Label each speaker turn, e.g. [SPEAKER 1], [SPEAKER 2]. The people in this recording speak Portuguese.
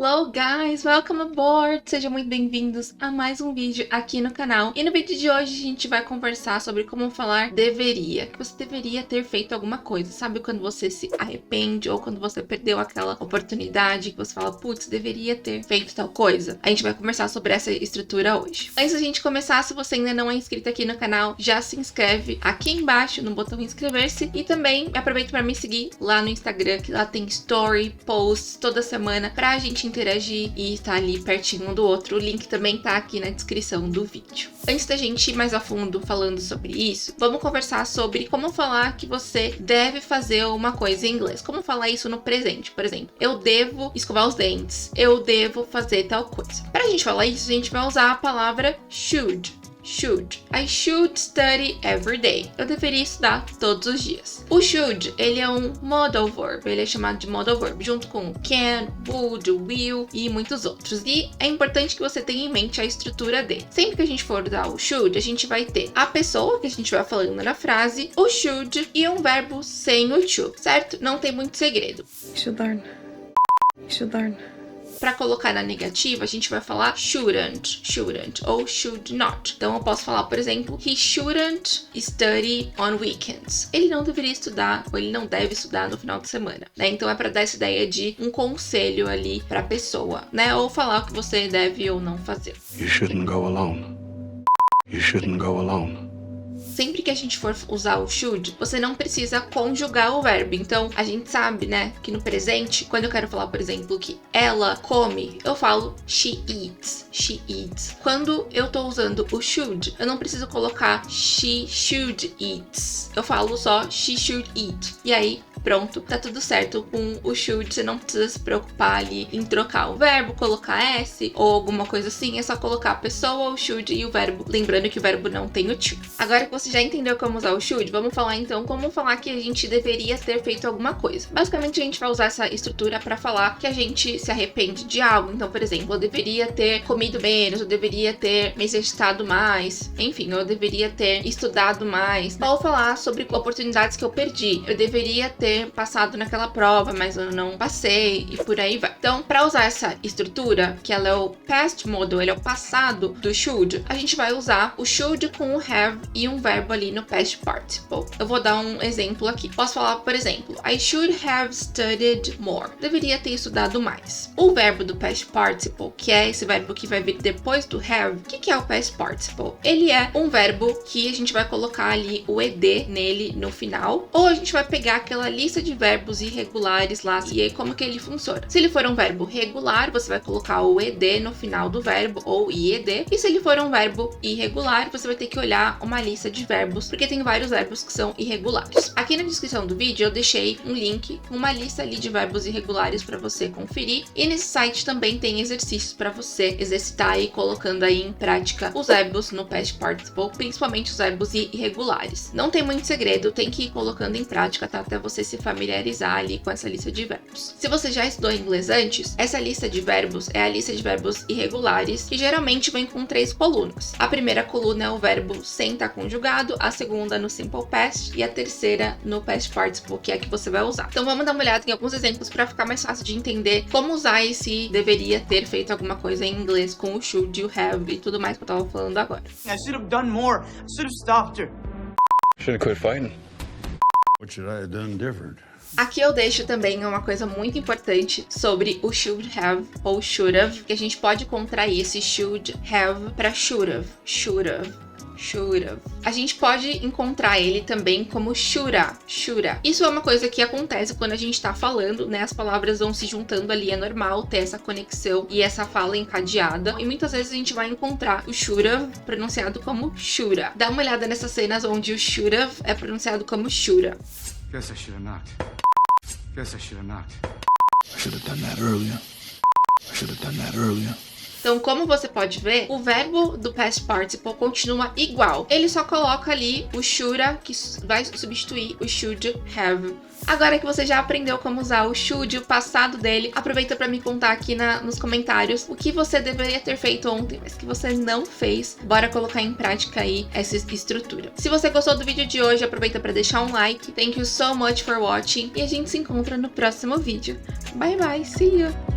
[SPEAKER 1] Hello guys, welcome aboard! Sejam muito bem-vindos a mais um vídeo aqui no canal. E no vídeo de hoje a gente vai conversar sobre como falar deveria. Que você deveria ter feito alguma coisa. Sabe quando você se arrepende ou quando você perdeu aquela oportunidade que você fala, putz, deveria ter feito tal coisa? A gente vai conversar sobre essa estrutura hoje. Antes da gente começar, se você ainda não é inscrito aqui no canal, já se inscreve aqui embaixo no botão inscrever-se. E também aproveita para me seguir lá no Instagram, que lá tem story, posts toda semana pra gente interagir e estar ali pertinho um do outro. O link também tá aqui na descrição do vídeo. Antes da gente ir mais a fundo falando sobre isso, vamos conversar sobre como falar que você deve fazer uma coisa em inglês. Como falar isso no presente, por exemplo. Eu devo escovar os dentes. Eu devo fazer tal coisa. Pra gente falar isso, a gente vai usar a palavra should. Should. I should study every day. Eu deveria estudar todos os dias. O should, ele é um modal verb. Ele é chamado de modal verb, junto com can, would, will e muitos outros. E é importante que você tenha em mente a estrutura dele. Sempre que a gente for usar o should, a gente vai ter a pessoa que a gente vai falando na frase, o should e um verbo sem o to, certo? Não tem muito segredo.
[SPEAKER 2] You should learn. You should learn.
[SPEAKER 1] Para colocar na negativa, a gente vai falar shouldn't ou should not. Então eu posso falar, por exemplo, he shouldn't study on weekends. Ele não deveria estudar ou ele não deve estudar no final de semana, né? Então é para dar essa ideia de um conselho ali para a pessoa, né? Ou falar o que você deve ou não fazer.
[SPEAKER 3] You shouldn't go alone. You shouldn't go alone.
[SPEAKER 1] Sempre que a gente for usar o should, você não precisa conjugar o verbo. Então, a gente sabe, né, que no presente, quando eu quero falar, por exemplo, que ela come, eu falo she eats. She eats. Quando eu tô usando o should, eu não preciso colocar she should eat. Eu falo só she should eat. E aí, pronto, tá tudo certo com o should. Você não precisa se preocupar ali em trocar o verbo, colocar S ou alguma coisa assim. É só colocar a pessoa, o should e o verbo. Lembrando que o verbo não tem o to. Agora que você já entendeu como usar o should, vamos falar então como falar que a gente deveria ter feito alguma coisa. Basicamente, a gente vai usar essa estrutura para falar que a gente se arrepende de algo. Então, por exemplo, eu deveria ter comido menos, eu deveria ter me exercitado mais, enfim, eu deveria ter estudado mais. Ou falar sobre oportunidades que eu perdi. Eu deveria ter passado naquela prova, mas eu não passei e por aí vai. Então, para usar essa estrutura, que ela é o past modal, ele é o passado do should, a gente vai usar o should com o have e um verbo ali no past participle. Eu vou dar um exemplo aqui. Posso falar, por exemplo, I should have studied more. Deveria ter estudado mais. O verbo do past participle, que é esse verbo que vai vir depois do have, o que é o past participle? Ele é um verbo que a gente vai colocar ali o ed nele no final, ou a gente vai pegar aquela lista de verbos irregulares lá, e aí como que ele funciona? Se ele for um verbo regular, você vai colocar o ed no final do verbo, ou ied, e se ele for um verbo irregular, você vai ter que olhar uma lista de verbos, porque tem vários verbos que são irregulares. Aqui na descrição do vídeo eu deixei um link com uma lista ali de verbos irregulares para você conferir, e nesse site também tem exercícios para você exercitar aí, colocando aí em prática os verbos no past participle, principalmente os verbos irregulares. Não tem muito segredo, tem que ir colocando em prática, tá? Até você se familiarizar ali com essa lista de verbos. Se você já estudou inglês antes, essa lista de verbos é a lista de verbos irregulares, que geralmente vem com 3 colunas. A primeira coluna é o verbo sem estar conjugado, a segunda no simple past e a terceira no past participle, que é a que você vai usar. Então vamos dar uma olhada em alguns exemplos para ficar mais fácil de entender como usar esse deveria ter feito alguma coisa em inglês com o should, o have e tudo mais que eu tava falando agora.
[SPEAKER 4] I should have done more. I should have stopped her.
[SPEAKER 3] Should have quit fighting.
[SPEAKER 5] What should I have done different?
[SPEAKER 1] Aqui eu deixo também uma coisa muito importante sobre o should have ou should have, que a gente pode contrair esse should have para should have. Should have. Should have. A gente pode encontrar ele também como shoulda. Isso é uma coisa que acontece quando a gente tá falando, né? As palavras vão se juntando ali, é normal ter essa conexão e essa fala encadeada. E muitas vezes a gente vai encontrar o should have pronunciado como shoulda. Dá uma olhada nessas cenas onde o should have é pronunciado como shoulda.
[SPEAKER 4] Guess I should have not. Guess I should have not.
[SPEAKER 5] I should have done that earlier. I should have done that earlier.
[SPEAKER 1] Então, como você pode ver, o verbo do past participle continua igual. Ele só coloca ali o shoulda, que vai substituir o should have. Agora que você já aprendeu como usar o should, o passado dele, aproveita para me contar aqui nos comentários o que você deveria ter feito ontem, mas que você não fez. Bora colocar em prática aí essa estrutura. Se você gostou do vídeo de hoje, aproveita para deixar um like. Thank you so much for watching e a gente se encontra no próximo vídeo. Bye bye, see you!